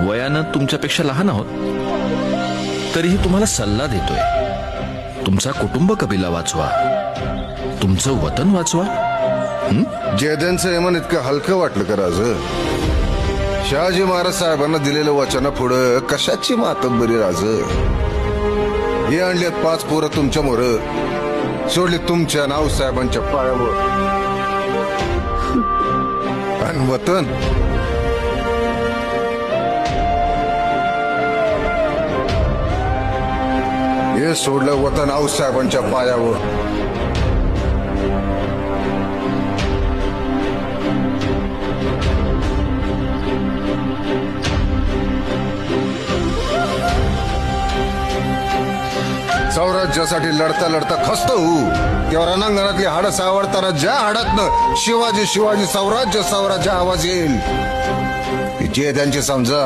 वयानं तुमच्यापेक्षा लहान आहोत, तरीही तुम्हाला सल्ला देतोय. तुमचा कुटुंब कबिला वाचवा, तुमचं वतन वाचवा. जयद्यांचं यमन इतकं हलकं वाटलं का राज? शहाजी महाराज साहेबांना दिलेलं वचना पुढं कशाची मातब्बरी राज? हे आणलेत 5 पोरं तुमच्या मोर, सोडली तुमच्या नाव साहेबांच्या पायावर. आणि वतन हे सोडलं वतन आऊसाहेबांच्या पायावर. स्वराज्यासाठी लढता लढता खस्त होऊ तेव्हा रणांगणातली हाडं सावरताना ज्या हाडातनं शिवाजी शिवाजी स्वराज्य स्वराज्य आवाज येईल, जे त्यांची समजा